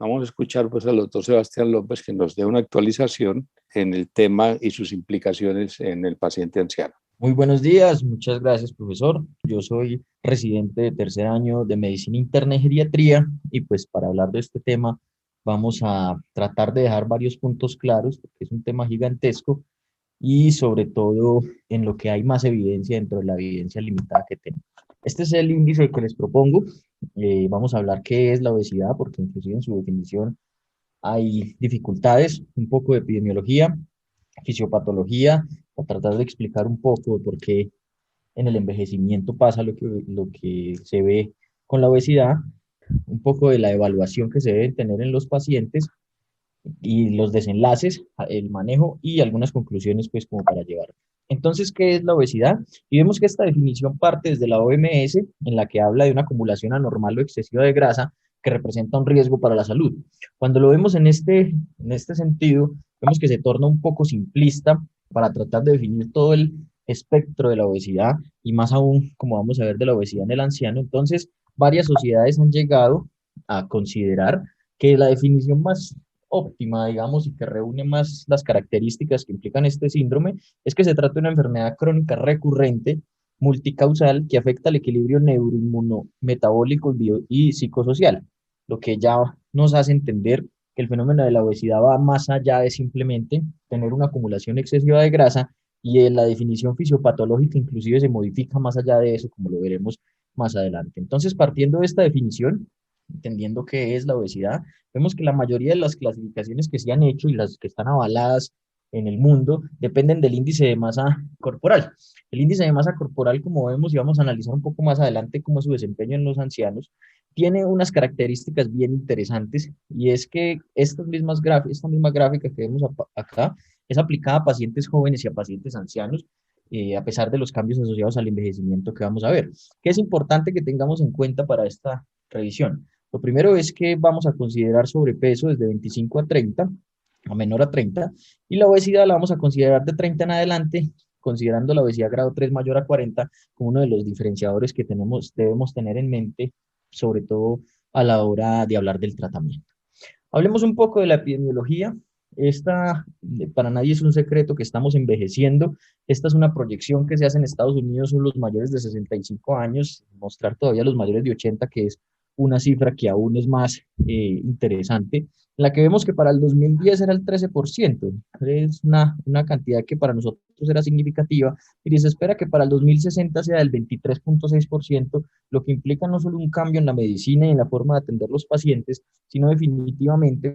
Vamos a escuchar pues al doctor Sebastián López que nos dé una actualización en el tema y sus implicaciones en el paciente anciano. Muy buenos días, muchas gracias, profesor. Yo soy residente de tercer año de Medicina Interna y Geriatría y pues para hablar de este tema vamos a tratar de dejar varios puntos claros porque es un tema gigantesco y sobre todo en lo que hay más evidencia dentro de la evidencia limitada que tenemos. Este es el índice que les propongo. Vamos a hablar qué es la obesidad porque inclusive en su definición hay dificultades, un poco de epidemiología, fisiopatología, para tratar de explicar un poco por qué en el envejecimiento pasa lo que se ve con la obesidad, un poco de la evaluación que se deben tener en los pacientes y los desenlaces, el manejo y algunas conclusiones pues como para llevar. Entonces, ¿qué es la obesidad? Y vemos que esta definición parte desde la OMS, en la que habla de una acumulación anormal o excesiva de grasa que representa un riesgo para la salud. Cuando lo vemos en este sentido, vemos que se torna un poco simplista para tratar de definir todo el espectro de la obesidad y más aún, como vamos a ver, de la obesidad en el anciano. Entonces, varias sociedades han llegado a considerar que la definición más óptima, digamos, y que reúne más las características que implican este síndrome, es que se trata de una enfermedad crónica recurrente, multicausal, que afecta al equilibrio neuroinmunometabólico y psicosocial, lo que ya nos hace entender que el fenómeno de la obesidad va más allá de simplemente tener una acumulación excesiva de grasa y la definición fisiopatológica inclusive se modifica más allá de eso, como lo veremos más adelante. Entonces, partiendo de esta definición, entendiendo qué es la obesidad, vemos que la mayoría de las clasificaciones que se han hecho y las que están avaladas en el mundo dependen del índice de masa corporal. El índice de masa corporal, como vemos y vamos a analizar un poco más adelante cómo es su desempeño en los ancianos, tiene unas características bien interesantes y es que esta misma gráfica que vemos acá es aplicada a pacientes jóvenes y a pacientes ancianos, a pesar de los cambios asociados al envejecimiento que vamos a ver. ¿Qué es importante que tengamos en cuenta para esta revisión? Lo primero es que vamos a considerar sobrepeso desde 25 a 30, a menor a 30, y la obesidad la vamos a considerar de 30 en adelante, considerando la obesidad grado 3 mayor a 40 como uno de los diferenciadores que debemos tener en mente, sobre todo a la hora de hablar del tratamiento. Hablemos un poco de la epidemiología. Esta, para nadie es un secreto que estamos envejeciendo. Esta es una proyección que se hace en Estados Unidos, son los mayores de 65 años, mostrar todavía los mayores de 80, que es una cifra que aún es más interesante, en la que vemos que para el 2010 era el 13%, es una cantidad que para nosotros era significativa, y se espera que para el 2060 sea del 23,6%, lo que implica no solo un cambio en la medicina y en la forma de atender los pacientes, sino definitivamente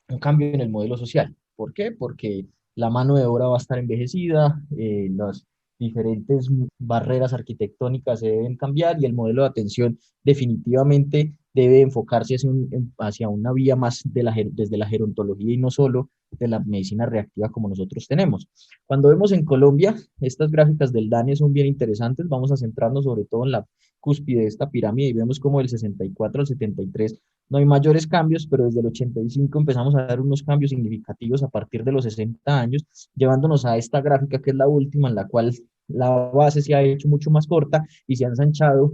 un cambio en el modelo social. ¿Por qué? Porque la mano de obra va a estar envejecida, las diferentes barreras arquitectónicas se deben cambiar y el modelo de atención definitivamente debe enfocarse hacia una vía más desde la gerontología y no solo de la medicina reactiva como nosotros tenemos. Cuando vemos en Colombia, estas gráficas del DANE son bien interesantes, vamos a centrarnos sobre todo en la cúspide de esta pirámide y vemos como del 64 al 73 no hay mayores cambios, pero desde el 85 empezamos a dar unos cambios significativos a partir de los 60 años, llevándonos a esta gráfica que es la última, en la cual la base se ha hecho mucho más corta y se ha ensanchado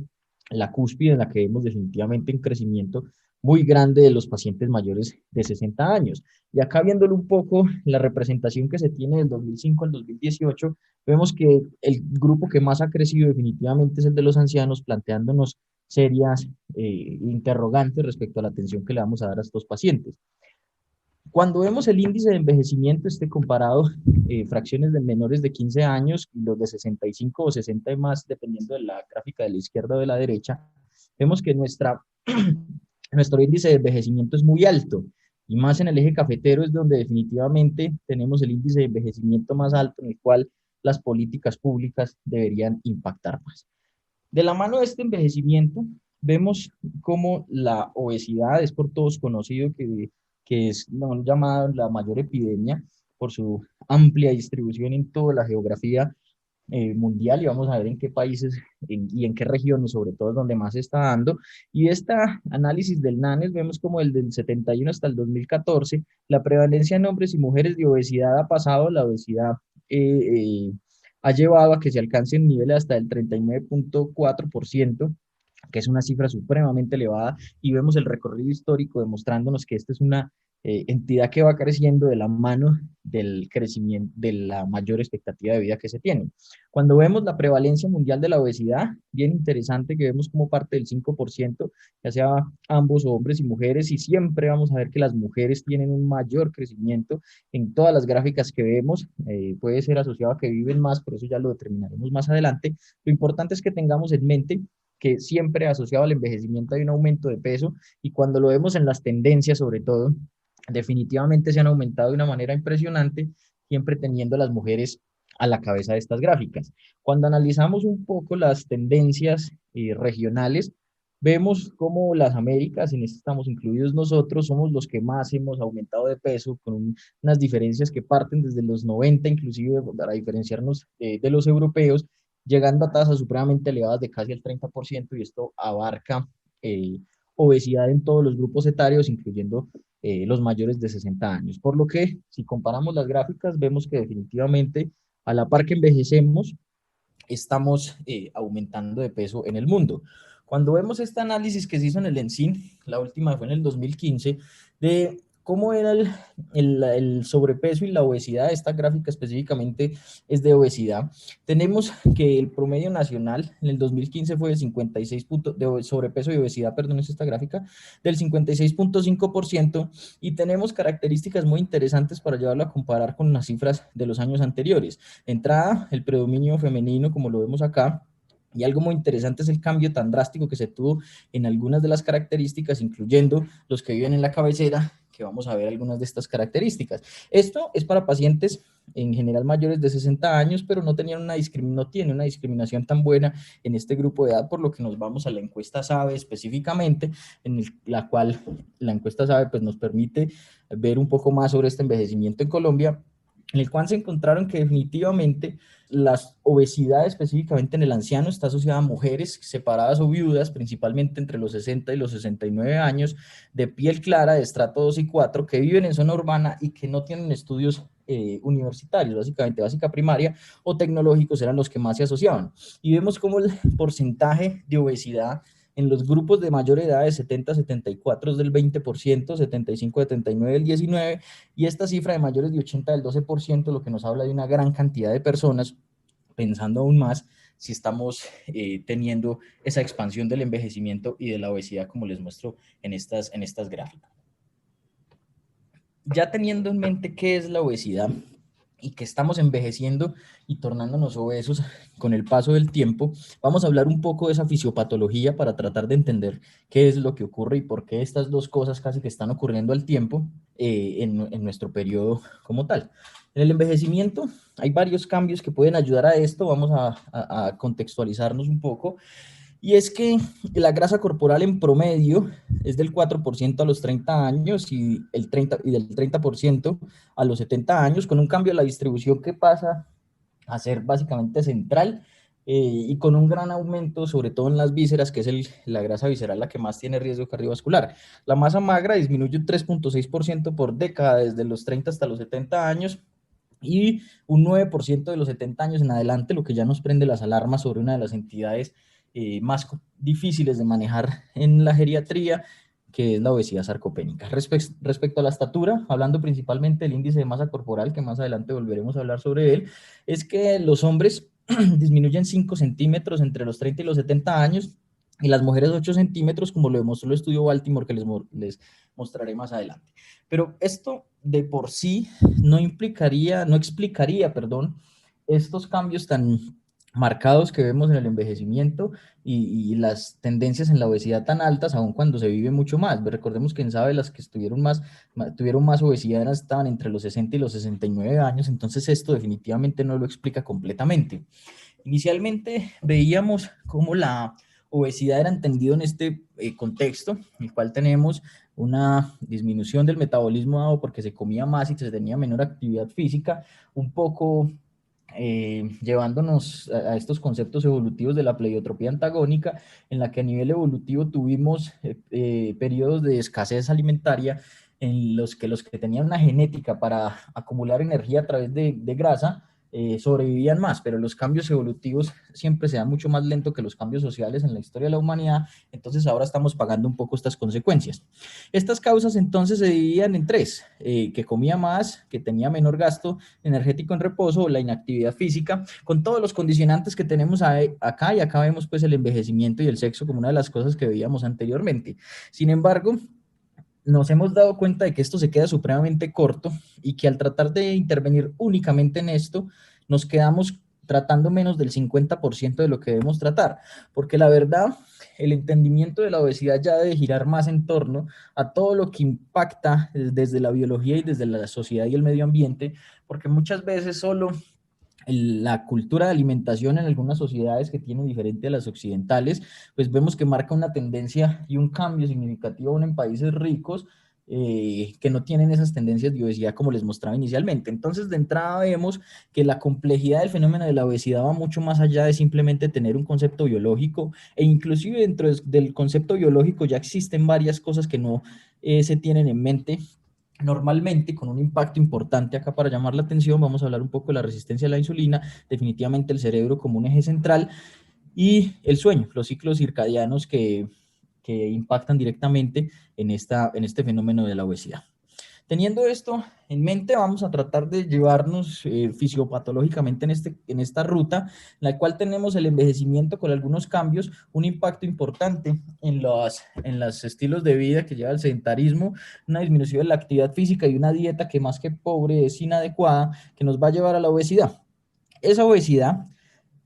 la cúspide en la que vemos definitivamente un crecimiento muy grande de los pacientes mayores de 60 años. Y acá viéndolo un poco, la representación que se tiene del 2005 al 2018, vemos que el grupo que más ha crecido definitivamente es el de los ancianos, planteándonos serias interrogantes respecto a la atención que le vamos a dar a estos pacientes. Cuando vemos el índice de envejecimiento, comparado fracciones de menores de 15 años y los de 65 o 60 y más, dependiendo de la gráfica de la izquierda o de la derecha, vemos que nuestro índice de envejecimiento es muy alto, y más en el eje cafetero es donde definitivamente tenemos el índice de envejecimiento más alto en el cual las políticas públicas deberían impactar más. De la mano de este envejecimiento, vemos cómo la obesidad es por todos conocido que es llamada la mayor epidemia por su amplia distribución en toda la geografía mundial, y vamos a ver en qué países y en qué regiones sobre todo es donde más se está dando. Y este análisis del NANES vemos como el del 71 hasta el 2014, la prevalencia en hombres y mujeres de obesidad ha pasado, la obesidad ha llevado a que se alcancen niveles hasta el 39,4%, que es una cifra supremamente elevada, y vemos el recorrido histórico demostrándonos que esta es una entidad que va creciendo de la mano del crecimiento, de la mayor expectativa de vida que se tiene. Cuando vemos la prevalencia mundial de la obesidad, bien interesante que vemos como parte del 5%, ya sea ambos hombres y mujeres, y siempre vamos a ver que las mujeres tienen un mayor crecimiento en todas las gráficas que vemos, puede ser asociado a que viven más, por eso ya lo determinaremos más adelante. Lo importante es que tengamos en mente que siempre asociado al envejecimiento hay un aumento de peso, y cuando lo vemos en las tendencias sobre todo, definitivamente se han aumentado de una manera impresionante, siempre teniendo a las mujeres a la cabeza de estas gráficas. Cuando analizamos un poco las tendencias regionales, vemos cómo las Américas, en esto estamos incluidos nosotros, somos los que más hemos aumentado de peso, con unas diferencias que parten desde los 90, inclusive para diferenciarnos de los europeos, llegando a tasas supremamente elevadas de casi el 30%, y esto abarca eh, obesidad en todos los grupos etarios, incluyendo los mayores de 60 años. Por lo que, si comparamos las gráficas, vemos que definitivamente, a la par que envejecemos, estamos aumentando de peso en el mundo. Cuando vemos este análisis que se hizo en el ENSIN, la última fue en el 2015, de cómo era el sobrepeso y la obesidad, esta gráfica específicamente es de obesidad, tenemos que el promedio nacional en el 2015 fue de 56 puntos de sobrepeso y obesidad, perdón, es esta gráfica, del 56,5%, y tenemos características muy interesantes para llevarlo a comparar con las cifras de los años anteriores. De entrada, el predominio femenino, como lo vemos acá, y algo muy interesante es el cambio tan drástico que se tuvo en algunas de las características, incluyendo los que viven en la cabecera, que vamos a ver algunas de estas características. Esto es para pacientes en general mayores de 60 años, pero no tiene una discriminación tan buena en este grupo de edad, por lo que nos vamos a la encuesta SABE específicamente, la cual la encuesta SABE pues, nos permite ver un poco más sobre este envejecimiento en Colombia, en el cual se encontraron que definitivamente la obesidad específicamente en el anciano está asociada a mujeres separadas o viudas, principalmente entre los 60 y los 69 años, de piel clara, de estrato 2 y 4, que viven en zona urbana y que no tienen estudios universitarios, básicamente básica primaria o tecnológicos eran los que más se asociaban. Y vemos cómo el porcentaje de obesidad en los grupos de mayor edad de 70 a 74 es del 20%, 75 a 79 del 19%, y esta cifra de mayores de 80 del 12%, lo que nos habla de una gran cantidad de personas, pensando aún más si estamos teniendo esa expansión del envejecimiento y de la obesidad, como les muestro en estas gráficas. Ya teniendo en mente qué es la obesidad y que estamos envejeciendo y tornándonos obesos con el paso del tiempo, vamos a hablar un poco de esa fisiopatología para tratar de entender qué es lo que ocurre y por qué estas dos cosas casi que están ocurriendo al tiempo en nuestro periodo como tal. En el envejecimiento hay varios cambios que pueden ayudar a esto, vamos a contextualizarnos un poco. Y es que la grasa corporal en promedio es del 4% a los 30 años y del 30% a los 70 años, con un cambio en la distribución que pasa a ser básicamente central, y con un gran aumento, sobre todo en las vísceras, que es la grasa visceral la que más tiene riesgo cardiovascular. La masa magra disminuye un 3,6% por década desde los 30 hasta los 70 años, y un 9% de los 70 años en adelante, lo que ya nos prende las alarmas sobre una de las entidades más difíciles de manejar en la geriatría, que es la obesidad sarcopénica. Respecto a la estatura, hablando principalmente del índice de masa corporal, que más adelante volveremos a hablar sobre él, es que los hombres disminuyen 5 centímetros entre los 30 y los 70 años, y las mujeres 8 centímetros, como lo demostró el estudio Baltimore, que les mostraré más adelante. Pero esto de por sí no explicaría, estos cambios tan marcados que vemos en el envejecimiento y las tendencias en la obesidad tan altas, aun cuando se vive mucho más. Recordemos que en SABE las que tuvieron más obesidad estaban entre los 60 y los 69 años, entonces esto definitivamente no lo explica completamente. Inicialmente veíamos cómo la obesidad era entendido en este contexto, en el cual tenemos una disminución del metabolismo dado porque se comía más y se tenía menor actividad física, un poco llevándonos a estos conceptos evolutivos de la pleiotropía antagónica, en la que a nivel evolutivo tuvimos periodos de escasez alimentaria en los que tenían una genética para acumular energía a través de grasa sobrevivían más, pero los cambios evolutivos siempre se dan mucho más lento que los cambios sociales en la historia de la humanidad, entonces ahora estamos pagando un poco estas consecuencias. Estas causas entonces se dividían en tres: que comía más, que tenía menor gasto energético en reposo, o la inactividad física, con todos los condicionantes que tenemos acá, y acá vemos pues el envejecimiento y el sexo como una de las cosas que veíamos anteriormente. Sin embargo, nos hemos dado cuenta de que esto se queda supremamente corto y que al tratar de intervenir únicamente en esto, nos quedamos tratando menos del 50% de lo que debemos tratar, porque la verdad, el entendimiento de la obesidad ya debe girar más en torno a todo lo que impacta desde la biología y desde la sociedad y el medio ambiente, porque muchas veces solo la cultura de alimentación en algunas sociedades que tienen diferente a las occidentales, pues vemos que marca una tendencia y un cambio significativo aún en países ricos que no tienen esas tendencias de obesidad como les mostraba inicialmente. Entonces, de entrada vemos que la complejidad del fenómeno de la obesidad va mucho más allá de simplemente tener un concepto biológico, e inclusive dentro del concepto biológico ya existen varias cosas que no se tienen en mente. Normalmente, con un impacto importante acá para llamar la atención, vamos a hablar un poco de la resistencia a la insulina, definitivamente el cerebro como un eje central, y el sueño, los ciclos circadianos que impactan directamente en este fenómeno de la obesidad. Teniendo esto en mente, vamos a tratar de llevarnos fisiopatológicamente en esta ruta, en la cual tenemos el envejecimiento con algunos cambios, un impacto importante en los estilos de vida que lleva el sedentarismo, una disminución de la actividad física y una dieta que más que pobre es inadecuada, que nos va a llevar a la obesidad. Esa obesidad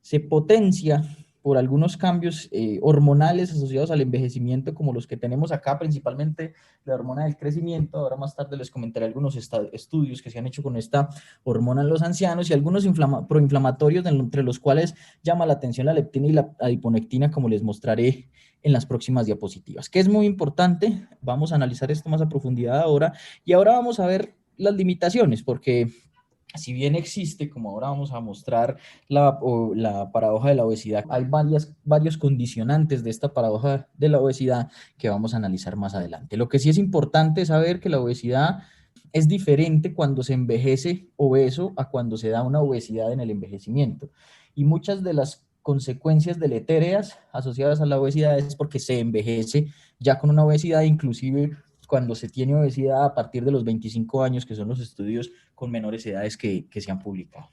se potencia por algunos cambios hormonales asociados al envejecimiento, como los que tenemos acá, principalmente la hormona del crecimiento. Ahora más tarde les comentaré algunos estudios que se han hecho con esta hormona en los ancianos, y algunos proinflamatorios, entre los cuales llama la atención la leptina y la adiponectina, como les mostraré en las próximas diapositivas, que es muy importante. Vamos a analizar esto más a profundidad ahora, y ahora vamos a ver las limitaciones, porque si bien existe, como ahora vamos a mostrar, la paradoja de la obesidad, hay varios condicionantes de esta paradoja de la obesidad que vamos a analizar más adelante. Lo que sí es importante es saber que la obesidad es diferente cuando se envejece obeso a cuando se da una obesidad en el envejecimiento. Y muchas de las consecuencias deletéreas asociadas a la obesidad es porque se envejece ya con una obesidad, inclusive cuando se tiene obesidad a partir de los 25 años, que son los estudios con menores edades que se han publicado.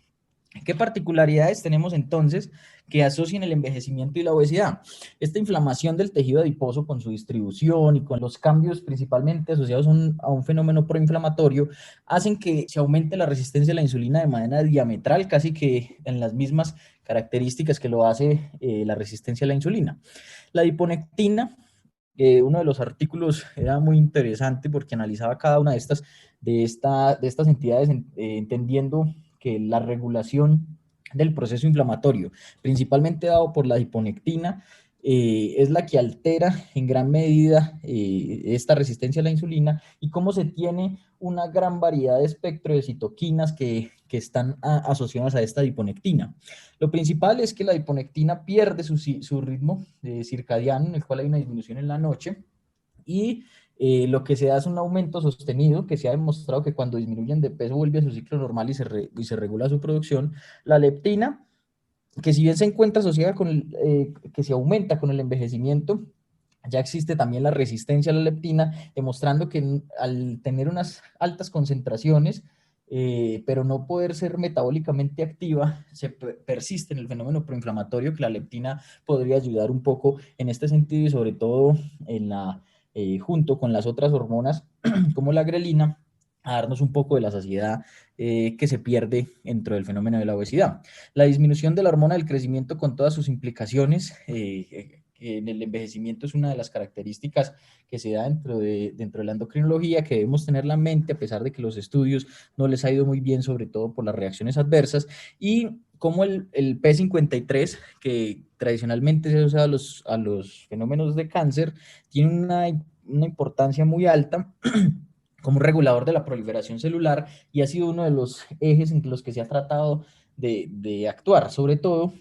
¿Qué particularidades tenemos entonces que asocian el envejecimiento y la obesidad? Esta inflamación del tejido adiposo, con su distribución y con los cambios principalmente asociados a un fenómeno proinflamatorio, hacen que se aumente la resistencia a la insulina de manera diametral, casi que en las mismas características que lo hace la resistencia a la insulina. La adiponectina, uno de los artículos era muy interesante porque analizaba cada una de estas entidades, entendiendo que la regulación del proceso inflamatorio, principalmente dado por la adiponectina, es la que altera en gran medida esta resistencia a la insulina, y cómo se tiene una gran variedad de espectro de citoquinas que están asociadas a esta adiponectina. Lo principal es que la adiponectina pierde su ritmo circadiano, en el cual hay una disminución en la noche, y lo que se da es un aumento sostenido, que se ha demostrado que cuando disminuyen de peso vuelve a su ciclo normal y se regula su producción. La leptina, que si bien se encuentra asociada que se aumenta con el envejecimiento, ya existe también la resistencia a la leptina, demostrando que al tener unas altas concentraciones, pero no poder ser metabólicamente activa, se persiste en el fenómeno proinflamatorio, que la leptina podría ayudar un poco en este sentido, y sobre todo junto con las otras hormonas como la grelina, a darnos un poco de la saciedad que se pierde dentro del fenómeno de la obesidad. La disminución de la hormona del crecimiento, con todas sus implicaciones en el envejecimiento, es una de las características que se da dentro de la endocrinología, que debemos tenerla en mente, a pesar de que los estudios no les ha ido muy bien, sobre todo por las reacciones adversas, y como el P53, que tradicionalmente se usa a los fenómenos de cáncer, tiene una importancia muy alta como un regulador de la proliferación celular, y ha sido uno de los ejes en los que se ha tratado de actuar, sobre todo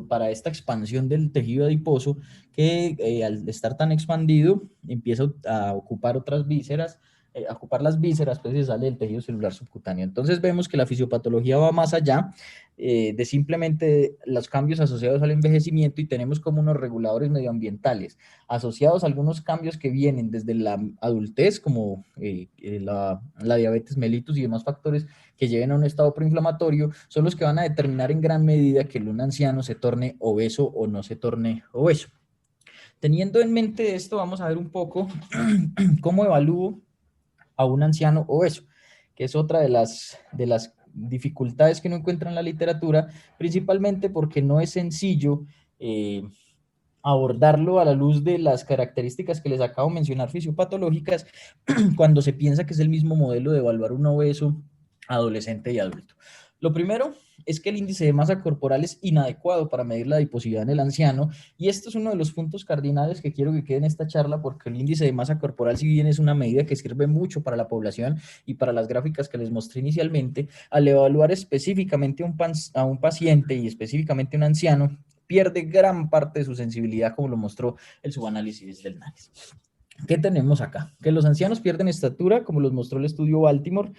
para esta expansión del tejido adiposo, que al estar tan expandido empieza a ocupar otras vísceras, a ocupar las vísceras, pues se sale del tejido celular subcutáneo. Entonces vemos que la fisiopatología va más allá de simplemente los cambios asociados al envejecimiento y tenemos como unos reguladores medioambientales asociados a algunos cambios que vienen desde la adultez, como la diabetes mellitus y demás factores que lleven a un estado proinflamatorio, son los que van a determinar en gran medida que un anciano se torne obeso o no se torne obeso. Teniendo en mente esto, vamos a ver un poco cómo evalúo a un anciano obeso, que es otra de las dificultades que uno encuentra en la literatura, principalmente porque no es sencillo abordarlo a la luz de las características que les acabo de mencionar fisiopatológicas cuando se piensa que es el mismo modelo de evaluar un obeso adolescente y adulto. Lo primero es que el índice de masa corporal es inadecuado para medir la adiposidad en el anciano, y esto es uno de los puntos cardinales que quiero que quede en esta charla, porque el índice de masa corporal, si bien es una medida que sirve mucho para la población y para las gráficas que les mostré inicialmente, al evaluar específicamente a un paciente y específicamente a un anciano, pierde gran parte de su sensibilidad, como lo mostró el subanálisis del NANES. ¿Qué tenemos acá? Que los ancianos pierden estatura, como los mostró el estudio Baltimore,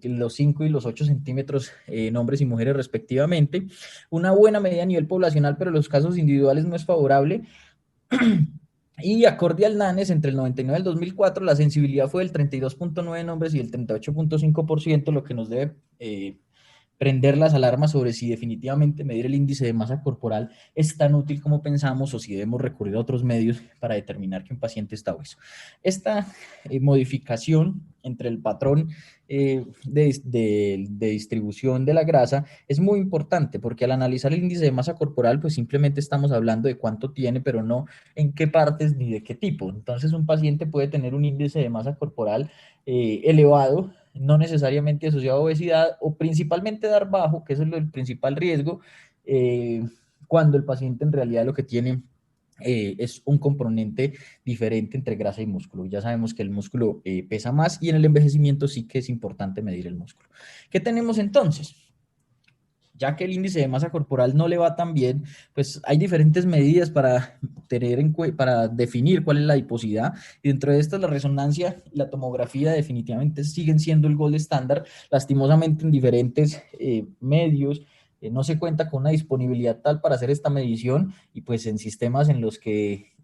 los 5 y los 8 centímetros en hombres y mujeres respectivamente. Una buena medida a nivel poblacional, pero en los casos individuales no es favorable. Y acorde al NANES, entre el 99 y el 2004, la sensibilidad fue del 32.9 en hombres y el 38.5%, lo que nos debe prender las alarmas sobre si definitivamente medir el índice de masa corporal es tan útil como pensamos o si debemos recurrir a otros medios para determinar que un paciente está obeso. Esta modificación entre el patrón de distribución de la grasa es muy importante, porque al analizar el índice de masa corporal, pues simplemente estamos hablando de cuánto tiene, pero no en qué partes ni de qué tipo. Entonces un paciente puede tener un índice de masa corporal elevado, no necesariamente asociado a obesidad, o principalmente dar bajo, que es el principal riesgo, cuando el paciente en realidad lo que tiene es un componente diferente entre grasa y músculo. Ya sabemos que el músculo pesa más, y en el envejecimiento sí que es importante medir el músculo. ¿Qué tenemos entonces? Ya que el índice de masa corporal no le va tan bien, pues hay diferentes medidas para para definir cuál es la adiposidad, y dentro de estas la resonancia y la tomografía definitivamente siguen siendo el gold estándar. Lastimosamente en diferentes medios no se cuenta con una disponibilidad tal para hacer esta medición, y pues en sistemas en los que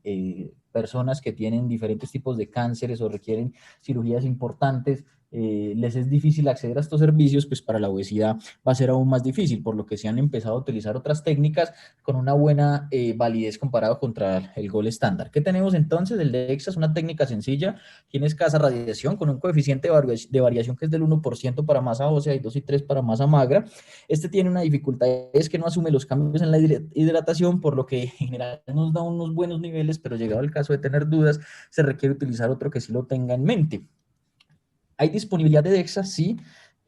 personas que tienen diferentes tipos de cánceres o requieren cirugías importantes, les es difícil acceder a estos servicios, pues para la obesidad va a ser aún más difícil, por lo que se han empezado a utilizar otras técnicas con una buena validez comparado contra el gol estándar. ¿Qué tenemos entonces? El DEXA es una técnica sencilla, tiene escasa radiación, con un coeficiente de variación que es del 1% para masa ósea y 2 y 3 para masa magra. Este tiene una dificultad, es que no asume los cambios en la hidratación, por lo que en general nos da unos buenos niveles, pero llegado el caso de tener dudas, se requiere utilizar otro que sí lo tenga en mente. ¿Hay disponibilidad de DEXA? Sí,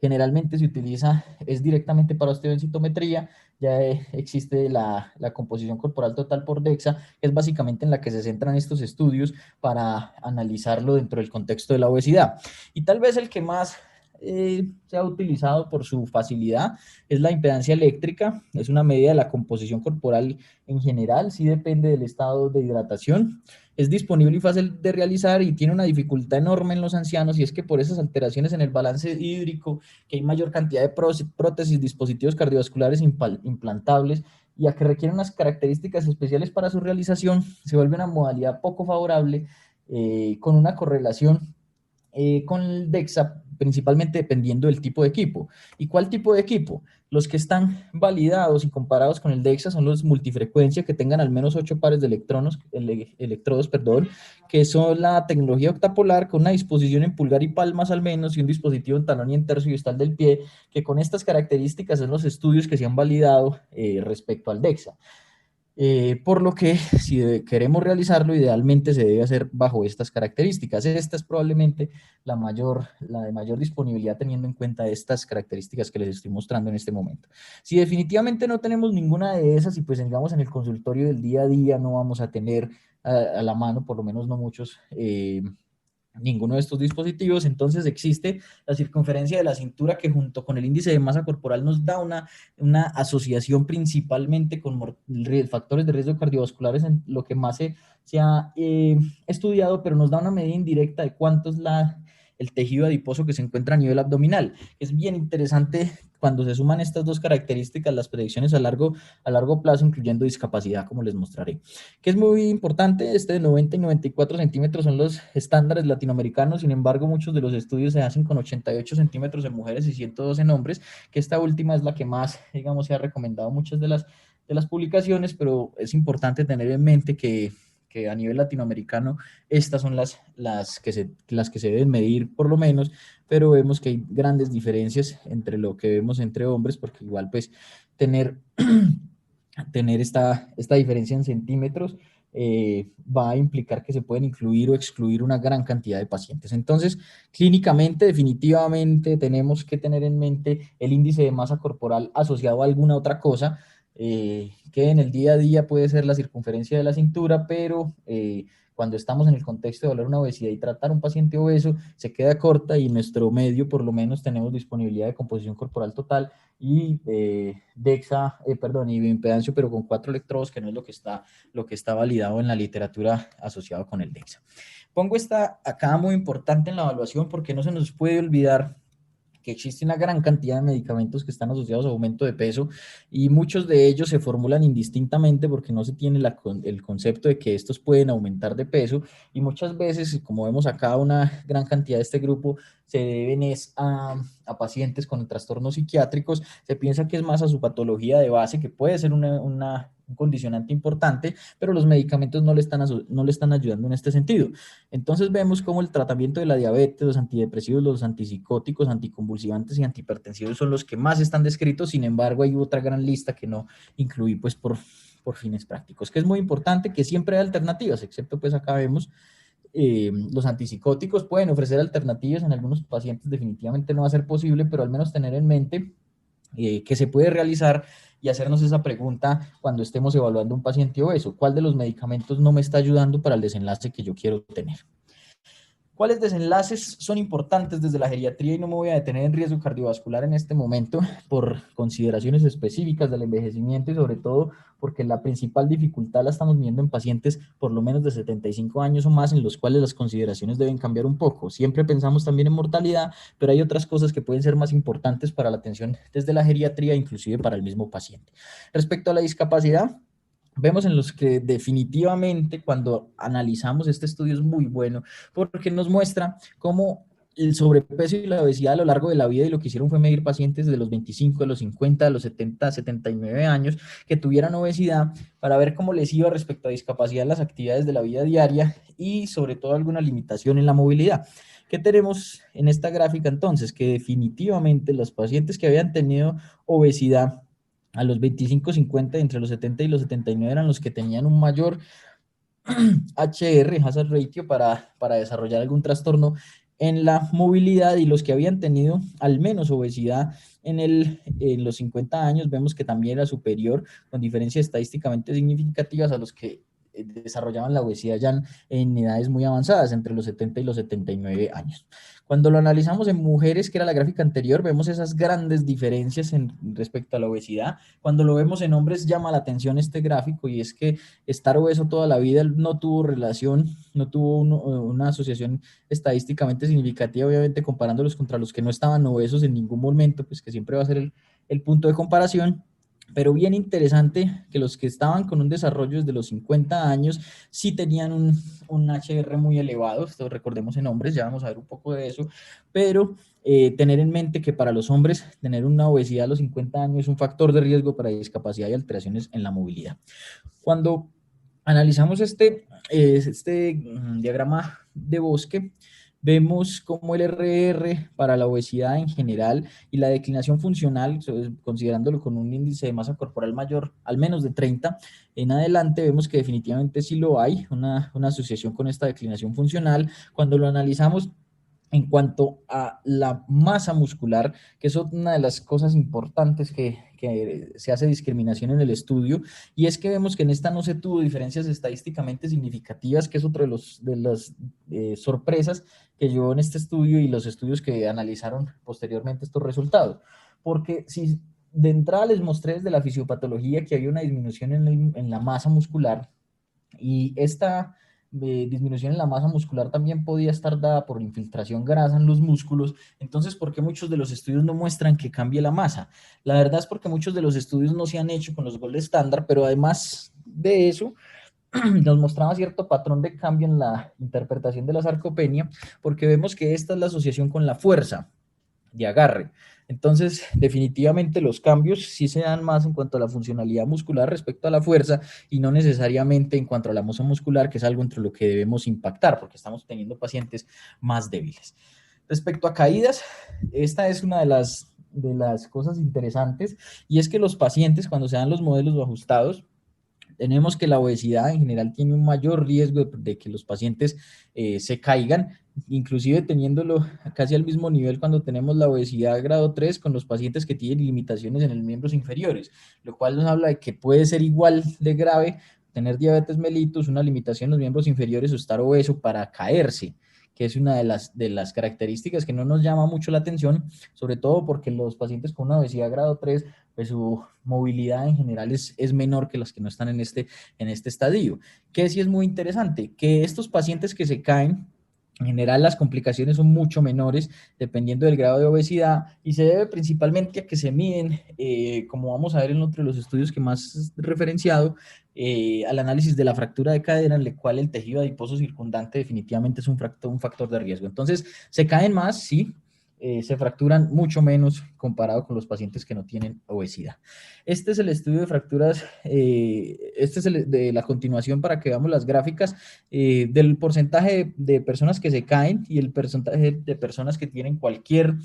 generalmente se utiliza, es directamente para osteodensitometría. Ya existe la composición corporal total por DEXA, que es básicamente en la que se centran estos estudios para analizarlo dentro del contexto de la obesidad. Y tal vez el que más se ha utilizado por su facilidad es la impedancia eléctrica. Es una medida de la composición corporal en general, sí depende del estado de hidratación. Es disponible y fácil de realizar, y tiene una dificultad enorme en los ancianos, y es que por esas alteraciones en el balance hídrico, que hay mayor cantidad de prótesis, dispositivos cardiovasculares implantables, y a que requieren unas características especiales para su realización, se vuelve una modalidad poco favorable, con una correlación con el DEXA, principalmente dependiendo del tipo de equipo. ¿Y cuál tipo de equipo? Los que están validados y comparados con el DEXA son los multifrecuencia, que tengan al menos 8 pares de electrodos, que son la tecnología octapolar, con una disposición en pulgar y palmas al menos, y un dispositivo en talón y en tercio distal del pie, que con estas características son los estudios que se han validado respecto al DEXA. Por lo que si queremos realizarlo, idealmente se debe hacer bajo estas características. Esta es probablemente la de mayor disponibilidad, teniendo en cuenta estas características que les estoy mostrando en este momento. Si definitivamente no tenemos ninguna de esas, y pues digamos en el consultorio del día a día no vamos a tener a la mano, por lo menos no muchos, ninguno de estos dispositivos, entonces existe la circunferencia de la cintura, que junto con el índice de masa corporal nos da una asociación principalmente con factores de riesgo cardiovasculares, en lo que más se ha estudiado, pero nos da una medida indirecta de cuánto es el tejido adiposo que se encuentra a nivel abdominal. Es bien interesante cuando se suman estas dos características, las predicciones a largo plazo, incluyendo discapacidad, como les mostraré. Que es muy importante, este de 90 y 94 centímetros son los estándares latinoamericanos, sin embargo, muchos de los estudios se hacen con 88 centímetros en mujeres y 102 en hombres, que esta última es la que más, digamos, se ha recomendado muchas de las publicaciones, pero es importante tener en mente que a nivel latinoamericano estas son las que se deben medir por lo menos, pero vemos que hay grandes diferencias entre lo que vemos entre hombres, porque igual pues tener, tener esta diferencia en centímetros va a implicar que se pueden incluir o excluir una gran cantidad de pacientes. Entonces, clínicamente, definitivamente tenemos que tener en mente el índice de masa corporal asociado a alguna otra cosa, que en el día a día puede ser la circunferencia de la cintura, pero cuando estamos en el contexto de hablar de una obesidad y tratar a un paciente obeso, se queda corta y en nuestro medio por lo menos tenemos disponibilidad de composición corporal total y y bioimpedancia, pero con 4 electrodos, que no es lo que está validado en la literatura asociado con el DEXA. Pongo esta acá muy importante en la evaluación porque no se nos puede olvidar que existe una gran cantidad de medicamentos que están asociados a aumento de peso y muchos de ellos se formulan indistintamente porque no se tiene el concepto de que estos pueden aumentar de peso y muchas veces, como vemos acá, una gran cantidad de este grupo se deben a pacientes con trastornos psiquiátricos. Se piensa que es más a su patología de base, que puede ser un condicionante importante, pero los medicamentos no le están ayudando en este sentido. Entonces vemos cómo el tratamiento de la diabetes, los antidepresivos, los antipsicóticos, anticonvulsivantes y antihipertensivos son los que más están descritos. Sin embargo, hay otra gran lista que no incluí pues por fines prácticos, que es muy importante que siempre hay alternativas, excepto pues acá vemos los antipsicóticos pueden ofrecer alternativas en algunos pacientes, definitivamente no va a ser posible, pero al menos tener en mente que se puede realizar y hacernos esa pregunta cuando estemos evaluando un paciente obeso. ¿Cuál de los medicamentos no me está ayudando para el desenlace que yo quiero tener? ¿Cuáles desenlaces son importantes desde la geriatría? Y no me voy a detener en riesgo cardiovascular en este momento por consideraciones específicas del envejecimiento y sobre todo porque la principal dificultad la estamos viendo en pacientes por lo menos de 75 años o más, en los cuales las consideraciones deben cambiar un poco. Siempre pensamos también en mortalidad, pero hay otras cosas que pueden ser más importantes para la atención desde la geriatría, inclusive para el mismo paciente. Respecto a la discapacidad, vemos en los que definitivamente cuando analizamos este estudio es muy bueno porque nos muestra cómo el sobrepeso y la obesidad a lo largo de la vida, y lo que hicieron fue medir pacientes de los 25, de los 50, de los 70, 79 años que tuvieran obesidad para ver cómo les iba respecto a discapacidad en las actividades de la vida diaria y sobre todo alguna limitación en la movilidad. ¿Qué tenemos en esta gráfica entonces? Que definitivamente los pacientes que habían tenido obesidad a los 25, 50, entre los 70 y los 79 eran los que tenían un mayor HR, hazard ratio, para desarrollar algún trastorno en la movilidad, y los que habían tenido al menos obesidad en los 50 años, vemos que también era superior, con diferencias estadísticamente significativas a los que desarrollaban la obesidad ya en edades muy avanzadas, entre los 70 y los 79 años. Cuando lo analizamos en mujeres, que era la gráfica anterior, vemos esas grandes diferencias respecto a la obesidad. Cuando lo vemos en hombres, llama la atención este gráfico, y es que estar obeso toda la vida no tuvo relación, no tuvo una asociación estadísticamente significativa, obviamente comparándolos contra los que no estaban obesos en ningún momento, pues que siempre va a ser el punto de comparación. Pero bien interesante que los que estaban con un desarrollo desde los 50 años sí tenían un HR muy elevado, esto recordemos en hombres, ya vamos a ver un poco de eso, pero tener en mente que para los hombres tener una obesidad a los 50 años es un factor de riesgo para discapacidad y alteraciones en la movilidad. Cuando analizamos este diagrama de bosque, vemos cómo el RR para la obesidad en general y la declinación funcional, considerándolo con un índice de masa corporal mayor, al menos de 30, en adelante, vemos que definitivamente sí lo hay, una asociación con esta declinación funcional. Cuando lo analizamos en cuanto a la masa muscular, que es una de las cosas importantes que se hace discriminación en el estudio, y es que vemos que en esta no se tuvo diferencias estadísticamente significativas, que es otra de las sorpresas que llevó en este estudio y los estudios que analizaron posteriormente estos resultados. Porque si de entrada les mostré desde la fisiopatología que había una disminución en la masa muscular, y disminución en la masa muscular también podía estar dada por infiltración grasa en los músculos. Entonces, ¿por qué muchos de los estudios no muestran que cambie la masa? La verdad es porque muchos de los estudios no se han hecho con los gold estándar, pero además de eso, nos mostraba cierto patrón de cambio en la interpretación de la sarcopenia, porque vemos que esta es la asociación con la fuerza de agarre. Entonces, definitivamente los cambios sí se dan más en cuanto a la funcionalidad muscular respecto a la fuerza y no necesariamente en cuanto a la masa muscular, que es algo entre lo que debemos impactar, porque estamos teniendo pacientes más débiles. Respecto a caídas, esta es una de las cosas interesantes, y es que los pacientes, cuando se dan los modelos ajustados, tenemos que la obesidad en general tiene un mayor riesgo de que los pacientes se caigan, inclusive teniéndolo casi al mismo nivel cuando tenemos la obesidad grado 3 con los pacientes que tienen limitaciones en los miembros inferiores, lo cual nos habla de que puede ser igual de grave tener diabetes mellitus, una limitación en los miembros inferiores o estar obeso para caerse, que es una de las características que no nos llama mucho la atención, sobre todo porque los pacientes con una obesidad grado 3 pues su movilidad en general es menor que las que no están en este estadio. Que sí es muy interesante, que estos pacientes que se caen, en general las complicaciones son mucho menores dependiendo del grado de obesidad y se debe principalmente a que se miden, como vamos a ver en otro de los estudios que más referenciado, al análisis de la fractura de cadera, en el cual el tejido adiposo circundante definitivamente es un factor de riesgo. Entonces, se caen más, sí, se fracturan mucho menos comparado con los pacientes que no tienen obesidad. Este es el estudio de fracturas, este es el de la continuación para que veamos las gráficas del porcentaje de personas que se caen y el porcentaje de personas que tienen cualquier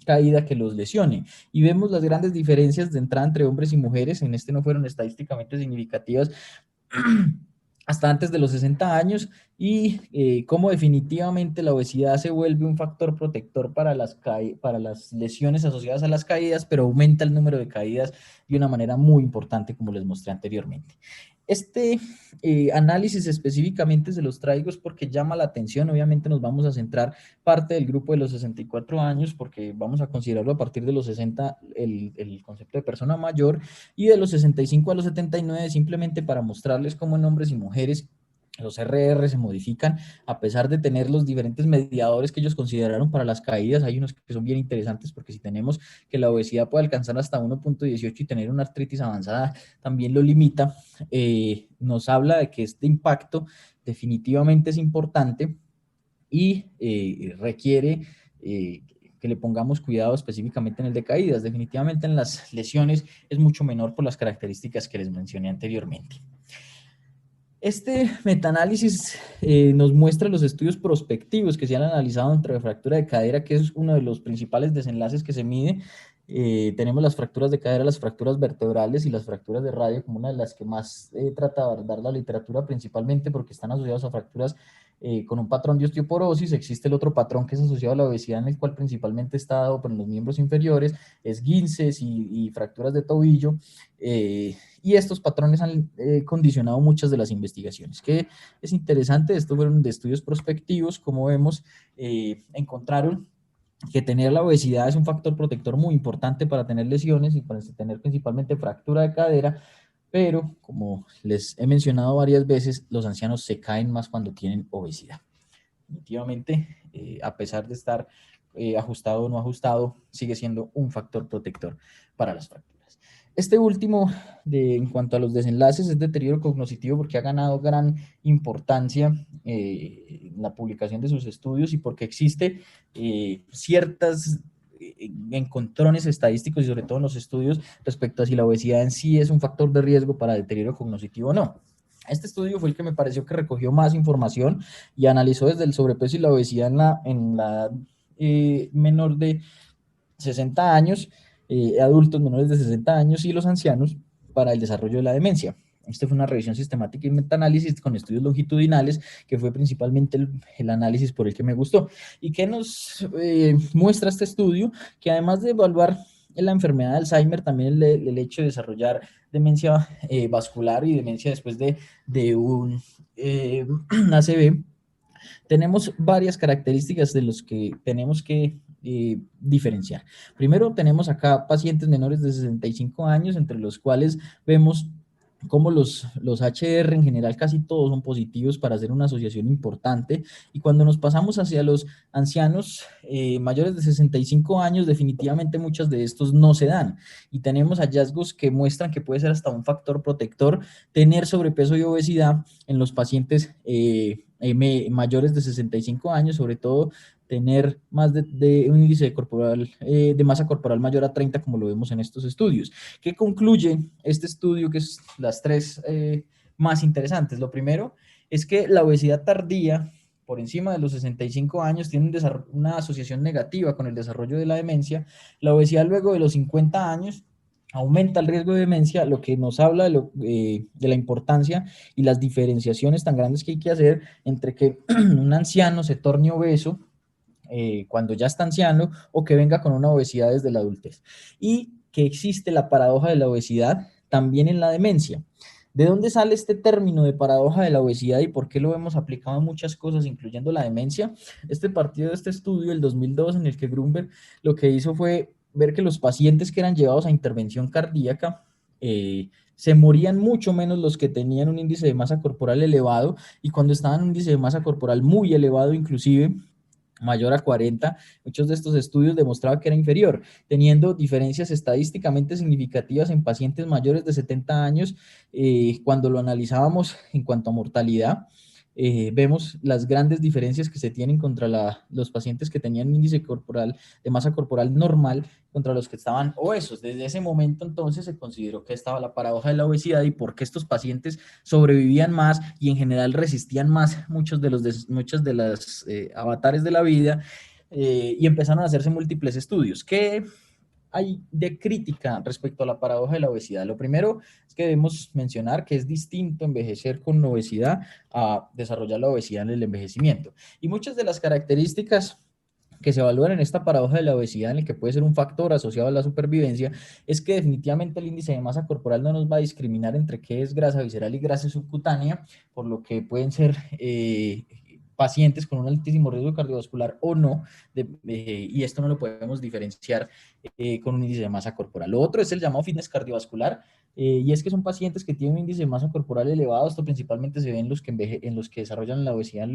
caída que los lesione. Y vemos las grandes diferencias de entrada entre hombres y mujeres, en este no fueron estadísticamente significativas, hasta antes de los 60 años y cómo definitivamente la obesidad se vuelve un factor protector para para las lesiones asociadas a las caídas, pero aumenta el número de caídas de una manera muy importante, como les mostré anteriormente. Este análisis específicamente se los traigo es porque llama la atención. Obviamente nos vamos a centrar parte del grupo de los 64 años porque vamos a considerarlo a partir de los 60 el concepto de persona mayor, y de los 65 a los 79 simplemente para mostrarles cómo en hombres y mujeres los RR se modifican a pesar de tener los diferentes mediadores que ellos consideraron para las caídas. Hay unos que son bien interesantes porque si tenemos que la obesidad puede alcanzar hasta 1.18 y tener una artritis avanzada también lo limita, nos habla de que este impacto definitivamente es importante y requiere que le pongamos cuidado específicamente en el de caídas. Definitivamente en las lesiones es mucho menor por las características que les mencioné anteriormente. Este metaanálisis nos muestra los estudios prospectivos que se han analizado entre fractura de cadera, que es uno de los principales desenlaces que se mide. Tenemos las fracturas de cadera, las fracturas vertebrales y las fracturas de radio como una de las que más trata de dar la literatura, principalmente porque están asociadas a fracturas con un patrón de osteoporosis. Existe el otro patrón que es asociado a la obesidad, en el cual principalmente está dado por los miembros inferiores, esguinces y fracturas de tobillo. Y estos patrones han condicionado muchas de las investigaciones. Que es interesante, estos fueron de estudios prospectivos, como vemos, encontraron que tener la obesidad es un factor protector muy importante para tener lesiones y para tener principalmente fractura de cadera, pero como les he mencionado varias veces, los ancianos se caen más cuando tienen obesidad. Definitivamente, a pesar de estar ajustado o no ajustado, sigue siendo un factor protector para las fracturas. Este último, en cuanto a los desenlaces, es deterioro cognitivo porque ha ganado gran importancia en la publicación de sus estudios y porque existe ciertas encontrones estadísticos y sobre todo en los estudios respecto a si la obesidad en sí es un factor de riesgo para deterioro cognitivo o no. Este estudio fue el que me pareció que recogió más información y analizó desde el sobrepeso y la obesidad en la menor de 60 años, adultos menores de 60 años y los ancianos para el desarrollo de la demencia. Esta fue una revisión sistemática y metaanálisis con estudios longitudinales, que fue principalmente el análisis por el que me gustó. ¿Y qué nos muestra este estudio? Que además de evaluar la enfermedad de Alzheimer, también el hecho de desarrollar demencia vascular y demencia después de un ACV, tenemos varias características de los que tenemos que diferenciar. Primero, tenemos acá pacientes menores de 65 años, entre los cuales vemos como los HR en general casi todos son positivos para hacer una asociación importante, y cuando nos pasamos hacia los ancianos mayores de 65 años, definitivamente muchos de estos no se dan, y tenemos hallazgos que muestran que puede ser hasta un factor protector tener sobrepeso y obesidad en los pacientes mayores de 65 años, sobre todo tener más de un índice corporal, de masa corporal mayor a 30, como lo vemos en estos estudios. ¿Qué concluye este estudio? Que es las tres más interesantes. Lo primero es que la obesidad tardía, por encima de los 65 años, tiene una asociación negativa con el desarrollo de la demencia. La obesidad luego de los 50 años aumenta el riesgo de demencia, lo que nos habla de la importancia y las diferenciaciones tan grandes que hay que hacer entre que un anciano se torne obeso cuando ya está anciano, o que venga con una obesidad desde la adultez. Y que existe la paradoja de la obesidad también en la demencia. ¿De dónde sale este término de paradoja de la obesidad y por qué lo hemos aplicado en muchas cosas, incluyendo la demencia? Partido de este estudio del 2002, en el que Grunberg lo que hizo fue ver que los pacientes que eran llevados a intervención cardíaca se morían mucho menos los que tenían un índice de masa corporal elevado, y cuando estaban en un índice de masa corporal muy elevado, inclusive mayor a 40, muchos de estos estudios demostraban que era inferior, teniendo diferencias estadísticamente significativas en pacientes mayores de 70 años. Cuando lo analizábamos en cuanto a mortalidad, vemos las grandes diferencias que se tienen contra los pacientes que tenían un índice corporal de masa corporal normal contra los que estaban obesos. Desde ese momento entonces se consideró que estaba la paradoja de la obesidad y por qué estos pacientes sobrevivían más y en general resistían más muchos de las avatares de la vida, y empezaron a hacerse múltiples estudios. ¿Qué hay de crítica respecto a la paradoja de la obesidad? Lo primero es que debemos mencionar que es distinto envejecer con obesidad a desarrollar la obesidad en el envejecimiento. Y muchas de las características que se evalúan en esta paradoja de la obesidad, en el que puede ser un factor asociado a la supervivencia, es que definitivamente el índice de masa corporal no nos va a discriminar entre qué es grasa visceral y grasa subcutánea, por lo que pueden ser pacientes con un altísimo riesgo cardiovascular o no, y esto no lo podemos diferenciar con un índice de masa corporal. Lo otro es el llamado fitness cardiovascular, y es que son pacientes que tienen un índice de masa corporal elevado. Esto principalmente se ve en los que desarrollan la obesidad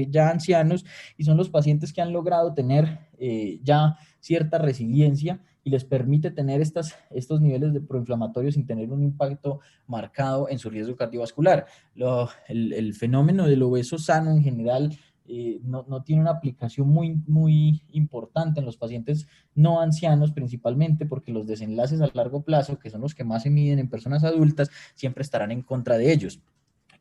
ya ancianos, y son los pacientes que han logrado tener ya cierta resiliencia y les permite tener estos niveles de proinflamatorios sin tener un impacto marcado en su riesgo cardiovascular. El fenómeno del obeso sano en general no tiene una aplicación muy importante en los pacientes no ancianos, principalmente porque los desenlaces a largo plazo, que son los que más se miden en personas adultas, siempre estarán en contra de ellos.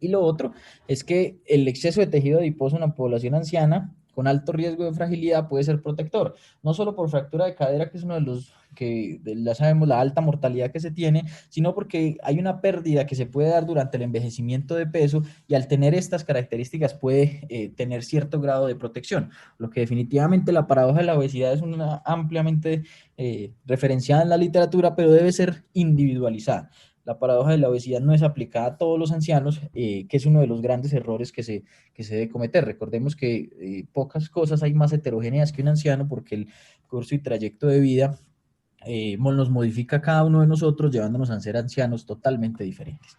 Y lo otro es que el exceso de tejido adiposo en la población anciana con alto riesgo de fragilidad puede ser protector, no solo por fractura de cadera, que es uno de los que ya sabemos la alta mortalidad que se tiene, sino porque hay una pérdida que se puede dar durante el envejecimiento de peso, y al tener estas características puede tener cierto grado de protección, lo que definitivamente la paradoja de la obesidad es una ampliamente referenciada en la literatura, pero debe ser individualizada. La paradoja de la obesidad no es aplicada a todos los ancianos, que es uno de los grandes errores que se debe cometer. Recordemos que pocas cosas hay más heterogéneas que un anciano, porque el curso y trayecto de vida nos modifica a cada uno de nosotros, llevándonos a ser ancianos totalmente diferentes.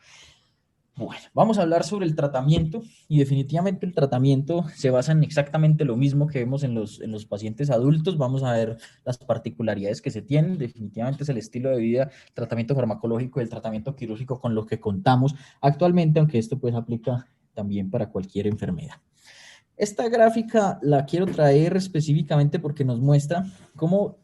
Bueno, vamos a hablar sobre el tratamiento, y definitivamente el tratamiento se basa en exactamente lo mismo que vemos en los pacientes adultos. Vamos a ver las particularidades que se tienen. Definitivamente es el estilo de vida, el tratamiento farmacológico y el tratamiento quirúrgico con lo que contamos actualmente, aunque esto pues aplica también para cualquier enfermedad. Esta gráfica la quiero traer específicamente porque nos muestra cómo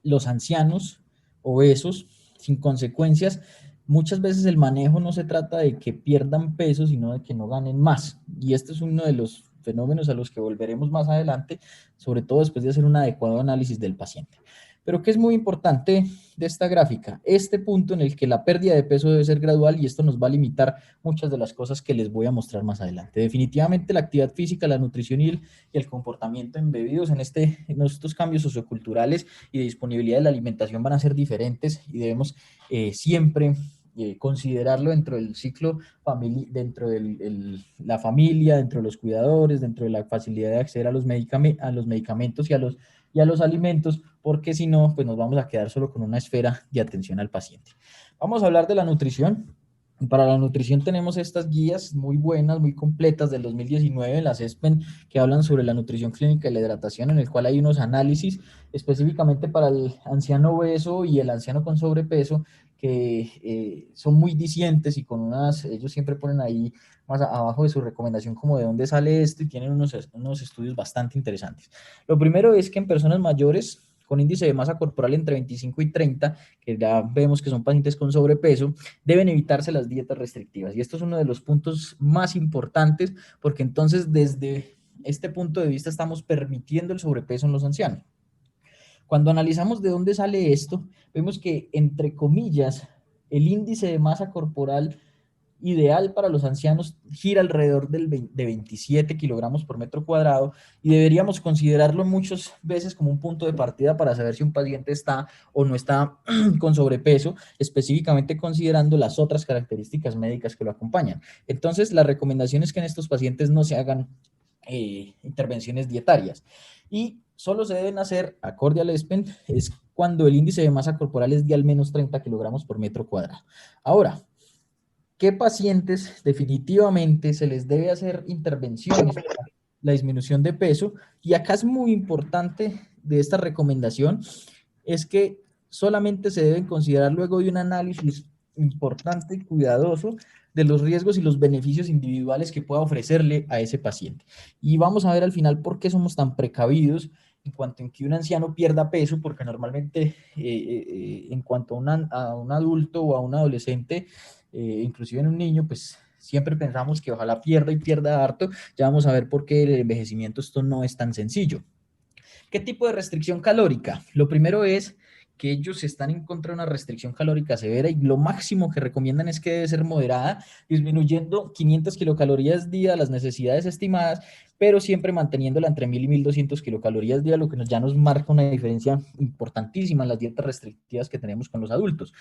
los ancianos obesos sin consecuencias, muchas veces el manejo no se trata de que pierdan peso, sino de que no ganen más. Y este es uno de los fenómenos a los que volveremos más adelante, sobre todo después de hacer un adecuado análisis del paciente. Pero ¿qué es muy importante de esta gráfica? Este punto en el que la pérdida de peso debe ser gradual, y esto nos va a limitar muchas de las cosas que les voy a mostrar más adelante. Definitivamente la actividad física, la nutrición y el comportamiento embebidos en estos cambios socioculturales y de disponibilidad de la alimentación van a ser diferentes, y debemos siempre considerarlo dentro del ciclo, dentro de la familia, dentro de los cuidadores, dentro de la facilidad de acceder a los medicamentos y a los alimentos, porque si no, pues nos vamos a quedar solo con una esfera de atención al paciente. Vamos a hablar de la nutrición. Para la nutrición tenemos estas guías muy buenas, muy completas del 2019, las ESPEN, que hablan sobre la nutrición clínica y la hidratación, en el cual hay unos análisis específicamente para el anciano obeso y el anciano con sobrepeso, que son muy dicientes y con unas, ellos siempre ponen ahí más abajo de su recomendación como de dónde sale esto y tienen unos estudios bastante interesantes. Lo primero es que en personas mayores con índice de masa corporal entre 25 y 30, que ya vemos que son pacientes con sobrepeso, deben evitarse las dietas restrictivas. Y esto es uno de los puntos más importantes porque entonces desde este punto de vista estamos permitiendo el sobrepeso en los ancianos. Cuando analizamos de dónde sale esto, vemos que, entre comillas, el índice de masa corporal ideal para los ancianos gira alrededor de 27 kilogramos por metro cuadrado y deberíamos considerarlo muchas veces como un punto de partida para saber si un paciente está o no está con sobrepeso, específicamente considerando las otras características médicas que lo acompañan. Entonces, la recomendación es que en estos pacientes no se hagan intervenciones dietarias y solo se deben hacer, acorde al ESPEN, es cuando el índice de masa corporal es de al menos 30 kilogramos por metro cuadrado. Ahora, ¿qué pacientes definitivamente se les debe hacer intervenciones para la disminución de peso? Y acá es muy importante de esta recomendación, es que solamente se deben considerar luego de un análisis importante y cuidadoso de los riesgos y los beneficios individuales que pueda ofrecerle a ese paciente. Y vamos a ver al final por qué somos tan precavidos en cuanto en que un anciano pierda peso, porque normalmente en cuanto a un adulto o a un adolescente, inclusive en un niño, pues siempre pensamos que ojalá pierda y pierda harto. Ya vamos a ver por qué el envejecimiento esto no es tan sencillo. ¿Qué tipo de restricción calórica? Lo primero es que ellos están en contra de una restricción calórica severa y lo máximo que recomiendan es que debe ser moderada, disminuyendo 500 kilocalorías día las necesidades estimadas, pero siempre manteniéndola entre 1000 y 1200 kilocalorías día, lo que ya nos marca una diferencia importantísima en las dietas restrictivas que tenemos con los adultos.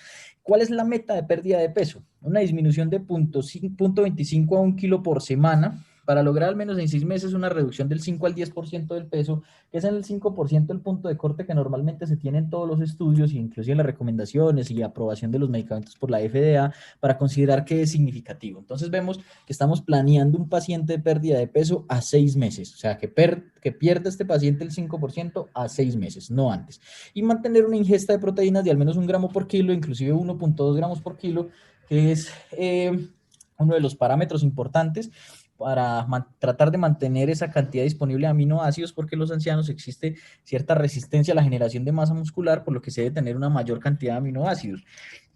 ¿Cuál es la meta de pérdida de peso? Una disminución de 0.25 a 1 kilo por semana para lograr al menos en 6 meses una reducción del 5 al 10% del peso, que es en el 5% el punto de corte que normalmente se tiene en todos los estudios, inclusive en las recomendaciones y aprobación de los medicamentos por la FDA, para considerar que es significativo. Entonces vemos que estamos planeando un paciente de pérdida de peso a 6 meses, o sea, que pierda este paciente el 5% a 6 meses, no antes. Y mantener una ingesta de proteínas de al menos 1 gramo por kilo, inclusive 1.2 gramos por kilo, que es uno de los parámetros importantes para tratar de mantener esa cantidad disponible de aminoácidos, porque en los ancianos existe cierta resistencia a la generación de masa muscular, por lo que se debe tener una mayor cantidad de aminoácidos.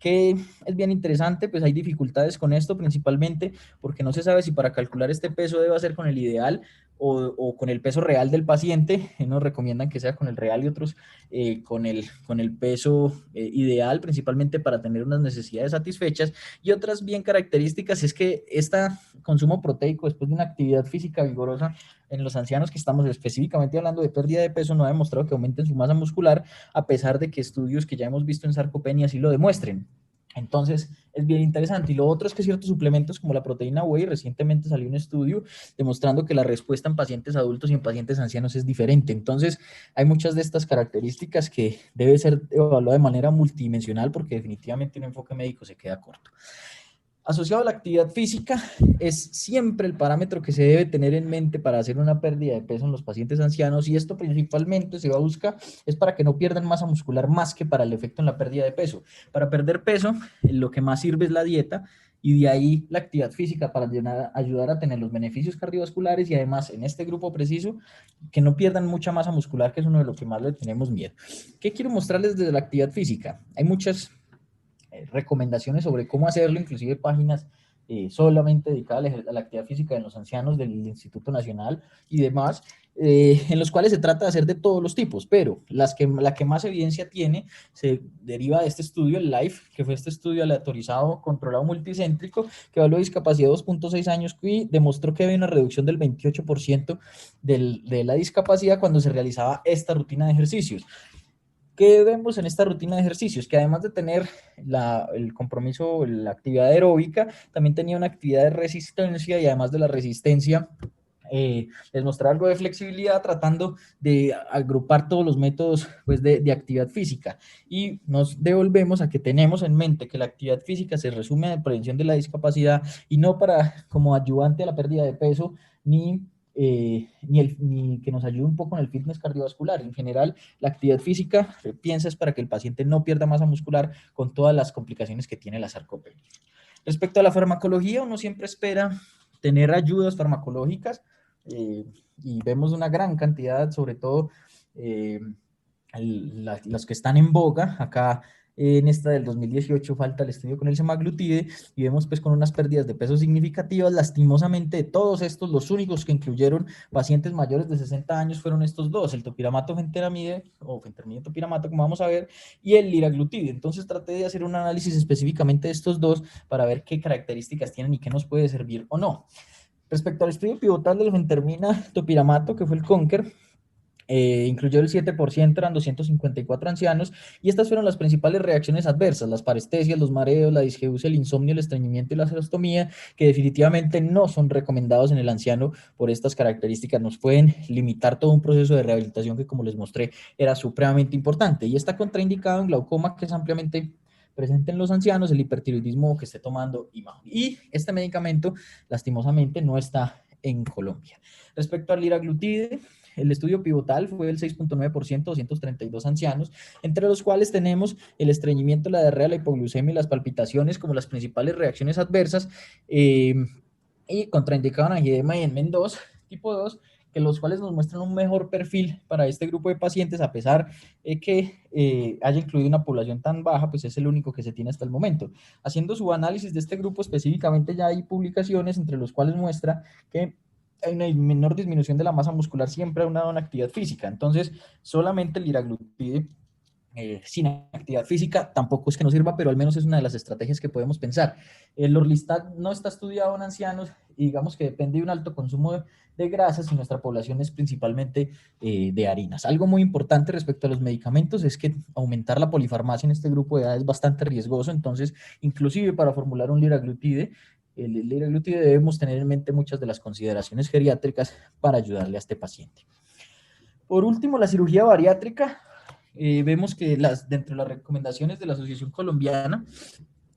Que es bien interesante, pues hay dificultades con esto, principalmente porque no se sabe si para calcular este peso debe ser con el ideal o con el peso real del paciente. Nos recomiendan que sea con el real y otros con el peso ideal, principalmente para tener unas necesidades satisfechas. Y otras bien características es que este consumo proteico después de una actividad física vigorosa en los ancianos, que estamos específicamente hablando de pérdida de peso, no ha demostrado que aumenten su masa muscular, a pesar de que estudios que ya hemos visto en sarcopenia sí lo demuestren. Entonces, es bien interesante. Y lo otro es que ciertos suplementos como la proteína whey, recientemente salió un estudio demostrando que la respuesta en pacientes adultos y en pacientes ancianos es diferente. Entonces, hay muchas de estas características que debe ser evaluada de manera multidimensional, porque definitivamente un enfoque médico se queda corto. Asociado a la actividad física, es siempre el parámetro que se debe tener en mente para hacer una pérdida de peso en los pacientes ancianos, y esto principalmente se va a buscar es para que no pierdan masa muscular más que para el efecto en la pérdida de peso. Para perder peso, lo que más sirve es la dieta, y de ahí la actividad física para ayudar a tener los beneficios cardiovasculares y además en este grupo preciso que no pierdan mucha masa muscular, que es uno de los que más le tenemos miedo. ¿Qué quiero mostrarles desde la actividad física? Hay muchas recomendaciones sobre cómo hacerlo, inclusive páginas solamente dedicadas a la actividad física en los ancianos del Instituto Nacional y demás, en los cuales se trata de hacer de todos los tipos, pero la que más evidencia tiene se deriva de este estudio, el LIFE, que fue este estudio aleatorizado, controlado, multicéntrico, que evaluó discapacidad de 2.6 años y demostró que había una reducción del 28% de la discapacidad cuando se realizaba esta rutina de ejercicios. ¿Qué vemos en esta rutina de ejercicios? Que además de tener el compromiso, la actividad aeróbica, también tenía una actividad de resistencia, y además de la resistencia, les mostré algo de flexibilidad tratando de agrupar todos los métodos pues, de actividad física, y nos devolvemos a que tenemos en mente que la actividad física se resume a la prevención de la discapacidad y no para como ayudante a la pérdida de peso ni que nos ayude un poco en el fitness cardiovascular. En general, la actividad física piensa es para que el paciente no pierda masa muscular con todas las complicaciones que tiene la sarcopenia. Respecto a la farmacología, uno siempre espera tener ayudas farmacológicas, y vemos una gran cantidad, sobre todo los que están en boga. Acá en esta del 2018 falta el estudio con el semaglutide y vemos pues con unas pérdidas de peso significativas. Lastimosamente de todos estos, los únicos que incluyeron pacientes mayores de 60 años fueron estos dos, el topiramato fentermine o fentermine topiramato, como vamos a ver, y el liraglutide. Entonces traté de hacer un análisis específicamente de estos dos para ver qué características tienen y qué nos puede servir o no. Respecto al estudio pivotal del fentermina topiramato, que fue el CONQUER, incluyó el 7%, eran 254 ancianos, y estas fueron las principales reacciones adversas: las parestesias, los mareos, la disgeusia, el insomnio, el estreñimiento y la xerostomía, que definitivamente no son recomendados en el anciano por estas características. Nos pueden limitar todo un proceso de rehabilitación que, como les mostré, era supremamente importante, y está contraindicado en glaucoma, que es ampliamente presente en los ancianos, el hipertiroidismo que esté tomando y este medicamento lastimosamente no está en Colombia. Respecto al liraglutide, el estudio pivotal fue del 6.9%, 232 ancianos, entre los cuales tenemos el estreñimiento, la diarrea, la hipoglucemia y las palpitaciones como las principales reacciones adversas, y contraindicado en angioedema y en MEN2 tipo 2, que los cuales nos muestran un mejor perfil para este grupo de pacientes, a pesar que haya incluido una población tan baja, pues es el único que se tiene hasta el momento. Haciendo su análisis de este grupo específicamente, ya hay publicaciones entre los cuales muestra que hay una menor disminución de la masa muscular siempre a una actividad física. Entonces, solamente el liraglutide sin actividad física tampoco es que no sirva, pero al menos es una de las estrategias que podemos pensar. El Orlistat no está estudiado en ancianos y digamos que depende de un alto consumo de grasas, y nuestra población es principalmente de harinas. Algo muy importante respecto a los medicamentos es que aumentar la polifarmacia en este grupo de edad es bastante riesgoso. Entonces, inclusive para formular un liraglutide, el liraglutide, debemos tener en mente muchas de las consideraciones geriátricas para ayudarle a este paciente. Por último, la cirugía bariátrica. Vemos que dentro de las recomendaciones de la Asociación Colombiana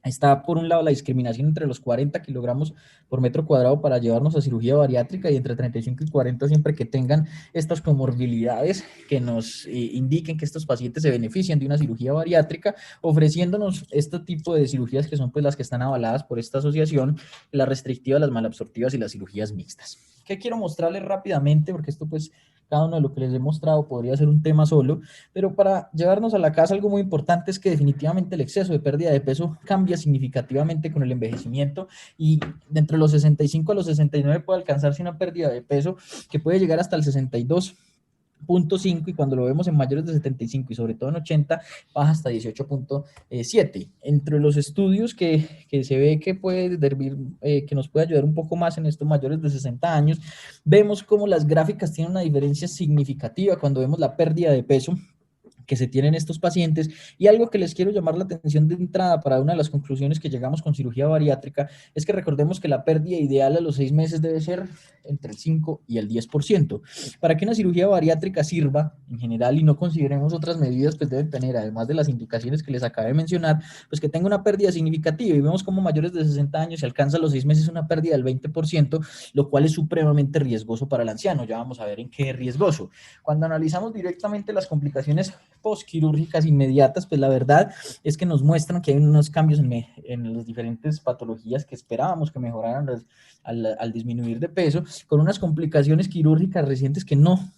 está, por un lado, la discriminación entre los 40 kilogramos por metro cuadrado para llevarnos a cirugía bariátrica, y entre 35 y 40 siempre que tengan estas comorbilidades que nos indiquen que estos pacientes se benefician de una cirugía bariátrica, ofreciéndonos este tipo de cirugías que son pues las que están avaladas por esta asociación: las restrictivas, las malabsortivas y las cirugías mixtas. ¿Qué quiero mostrarles rápidamente? Porque esto pues cada uno de lo que les he mostrado podría ser un tema solo, pero para llevarnos a la casa, algo muy importante es que definitivamente el exceso de pérdida de peso cambia significativamente con el envejecimiento, y de entre los 65 a los 69 puede alcanzarse una pérdida de peso que puede llegar hasta el 62.5, y cuando lo vemos en mayores de 75 y sobre todo en 80, baja hasta 18.7. Entre los estudios que se ve que puede servir, que nos puede ayudar un poco más en estos mayores de 60 años, vemos cómo las gráficas tienen una diferencia significativa cuando vemos la pérdida de peso que se tienen estos pacientes. Y algo que les quiero llamar la atención de entrada para una de las conclusiones que llegamos con cirugía bariátrica es que recordemos que la pérdida ideal a los 6 meses debe ser entre el 5 y el 10%. Para que una cirugía bariátrica sirva en general y no consideremos otras medidas, pues deben tener, además de las indicaciones que les acabé de mencionar, pues que tenga una pérdida significativa, y vemos como mayores de 60 años se alcanza a los 6 meses una pérdida del 20%, lo cual es supremamente riesgoso para el anciano. Ya vamos a ver en qué es riesgoso. Cuando analizamos directamente las complicaciones postquirúrgicas inmediatas, pues la verdad es que nos muestran que hay unos cambios en las diferentes patologías que esperábamos que mejoraran al disminuir de peso, con unas complicaciones quirúrgicas recientes que no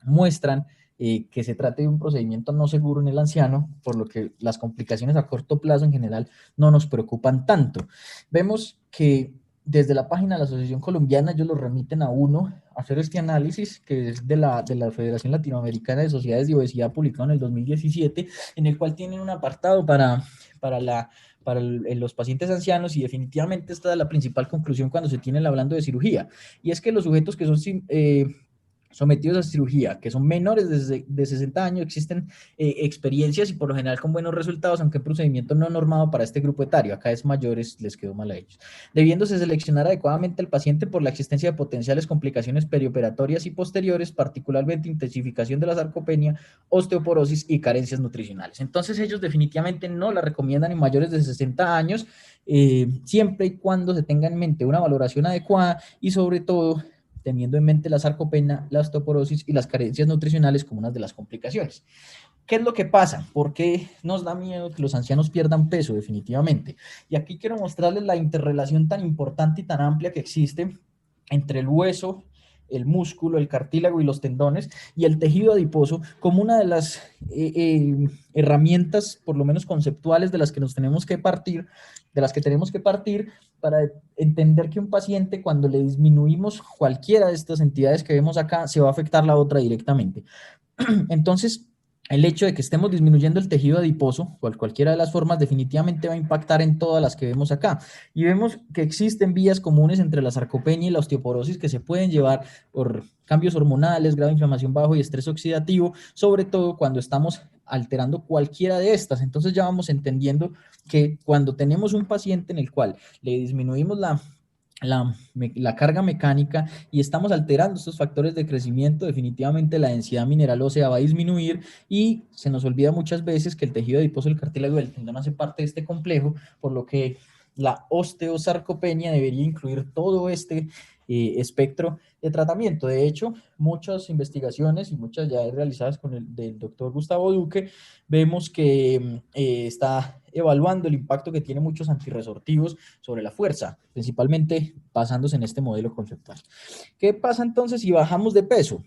muestran que se trate de un procedimiento no seguro en el anciano, por lo que las complicaciones a corto plazo en general no nos preocupan tanto. Vemos que desde la página de la Asociación Colombiana ellos lo remiten a uno a hacer este análisis, que es de la Federación Latinoamericana de Sociedades de Obesidad, publicado en el 2017, en el cual tienen un apartado para los pacientes ancianos, y definitivamente esta es la principal conclusión cuando se tiene hablando de cirugía, y es que los sujetos que son sometidos a cirugía, que son menores de 60 años, existen experiencias y por lo general con buenos resultados, aunque el procedimiento no normado para este grupo etario, acá es mayores, les quedó mal a ellos. Debiéndose seleccionar adecuadamente al paciente por la existencia de potenciales complicaciones perioperatorias y posteriores, particularmente intensificación de la sarcopenia, osteoporosis y carencias nutricionales. Entonces ellos definitivamente no la recomiendan en mayores de 60 años, siempre y cuando se tenga en mente una valoración adecuada y sobre todo teniendo en mente la sarcopenia, la osteoporosis y las carencias nutricionales como una de las complicaciones. ¿Qué es lo que pasa? ¿Por qué nos da miedo que los ancianos pierdan peso? Definitivamente. Y aquí quiero mostrarles la interrelación tan importante y tan amplia que existe entre el hueso, el músculo, el cartílago y los tendones y el tejido adiposo como una de las herramientas, por lo menos conceptuales, de las que nos tenemos que partir, de las que tenemos que partir para entender que un paciente, cuando le disminuimos cualquiera de estas entidades que vemos acá, se va a afectar la otra directamente. Entonces, el hecho de que estemos disminuyendo el tejido adiposo, cualquiera de las formas, definitivamente va a impactar en todas las que vemos acá. Y vemos que existen vías comunes entre la sarcopenia y la osteoporosis que se pueden llevar por cambios hormonales, grado de inflamación bajo y estrés oxidativo, sobre todo cuando estamos alterando cualquiera de estas. Entonces ya vamos entendiendo que cuando tenemos un paciente en el cual le disminuimos la carga mecánica y estamos alterando estos factores de crecimiento, definitivamente la densidad mineral ósea va a disminuir y se nos olvida muchas veces que el tejido adiposo, el cartílago y el tendón hace parte de este complejo, por lo que la osteosarcopenia debería incluir todo este espectro de tratamiento. De hecho, muchas investigaciones y muchas ya realizadas con el del doctor Gustavo Duque, vemos que está evaluando el impacto que tienen muchos antirresortivos sobre la fuerza, principalmente basándose en este modelo conceptual. ¿Qué pasa entonces si bajamos de peso?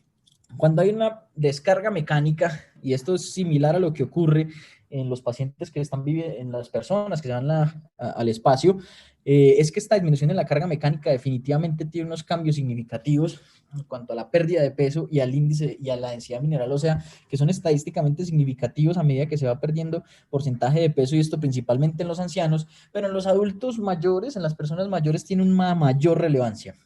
Cuando hay una descarga mecánica, y esto es similar a lo que ocurre en los pacientes que están viviendo, en las personas que se van al espacio, es que esta disminución en la carga mecánica definitivamente tiene unos cambios significativos en cuanto a la pérdida de peso y al índice y a la densidad mineral, o sea, que son estadísticamente significativos a medida que se va perdiendo porcentaje de peso, y esto principalmente en los ancianos, pero en los adultos mayores, en las personas mayores, tiene una mayor relevancia.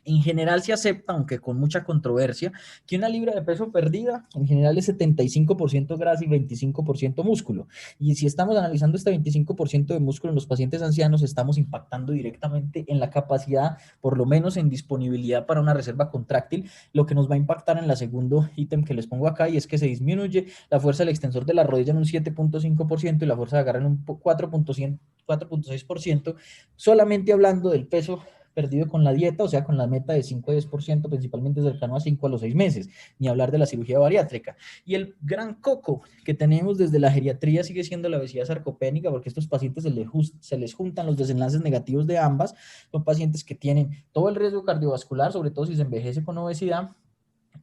En general se acepta, aunque con mucha controversia, que una libra de peso perdida en general es 75% grasa y 25% músculo. Y si estamos analizando este 25% de músculo en los pacientes ancianos, estamos impactando directamente en la capacidad, por lo menos en disponibilidad para una reserva contráctil, lo que nos va a impactar en el segundo ítem que les pongo acá, y es que se disminuye la fuerza del extensor de la rodilla en un 7.5% y la fuerza de agarre en un 4.6%, solamente hablando del peso perdido con la dieta, o sea, con la meta de 5 a 10%, principalmente cercano a 5 a los 6 meses, ni hablar de la cirugía bariátrica. Y el gran coco que tenemos desde la geriatría sigue siendo la obesidad sarcopénica, porque a estos pacientes se les juntan los desenlaces negativos de ambas. Son pacientes que tienen todo el riesgo cardiovascular, sobre todo si se envejece con obesidad,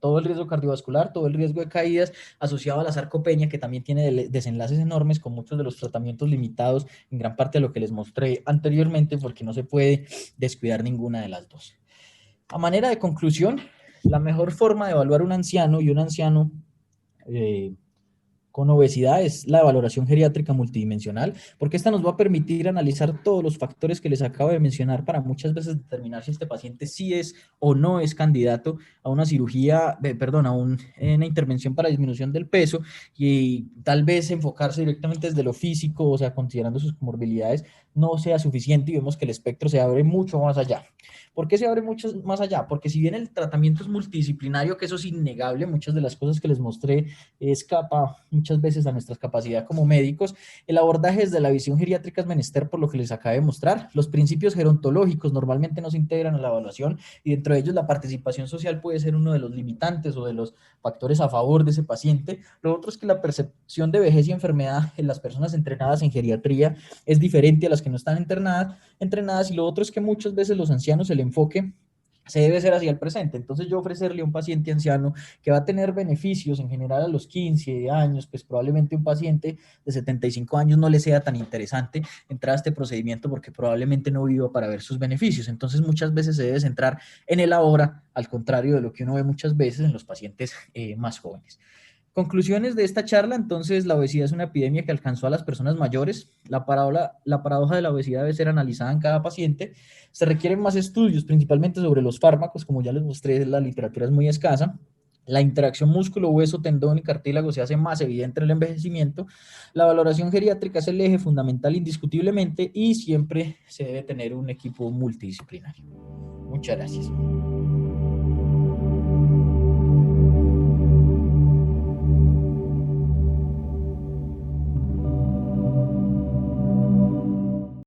todo el riesgo cardiovascular, todo el riesgo de caídas asociado a la sarcopenia, que también tiene desenlaces enormes con muchos de los tratamientos limitados, en gran parte de lo que les mostré anteriormente, porque no se puede descuidar ninguna de las dos. A manera de conclusión, la mejor forma de evaluar un anciano y un anciano con obesidad es la valoración geriátrica multidimensional, porque esta nos va a permitir analizar todos los factores que les acabo de mencionar para muchas veces determinar si este paciente sí es o no es candidato a una cirugía, a una intervención para disminución del peso, y tal vez enfocarse directamente desde lo físico, o sea, considerando sus comorbilidades, no sea suficiente, y vemos que el espectro se abre mucho más allá. ¿Por qué se abre mucho más allá? Porque si bien el tratamiento es multidisciplinario, que eso es innegable, muchas de las cosas que les mostré escapa muchas veces a nuestra capacidad como médicos, el abordaje desde la visión geriátrica es menester, por lo que les acabé de mostrar. Los principios gerontológicos normalmente no se integran a la evaluación, y dentro de ellos la participación social puede ser uno de los limitantes o de los factores a favor de ese paciente. Lo otro es que la percepción de vejez y enfermedad en las personas entrenadas en geriatría es diferente a las que no están entrenadas, y lo otro es que muchas veces los ancianos, el enfoque se debe hacer hacia el presente. Entonces yo ofrecerle a un paciente anciano que va a tener beneficios en general a los 15 años, pues probablemente un paciente de 75 años no le sea tan interesante entrar a este procedimiento, porque probablemente no viva para ver sus beneficios. Entonces muchas veces se debe centrar en el ahora, al contrario de lo que uno ve muchas veces en los pacientes más jóvenes. Conclusiones de esta charla: entonces, la obesidad es una epidemia que alcanzó a las personas mayores. La paradoja de la obesidad debe ser analizada en cada paciente. Se requieren más estudios, principalmente sobre los fármacos. Como ya les mostré, la literatura es muy escasa. La interacción músculo, hueso, tendón y cartílago se hace más evidente en el envejecimiento. La valoración geriátrica es el eje fundamental indiscutiblemente y siempre se debe tener un equipo multidisciplinario. Muchas gracias.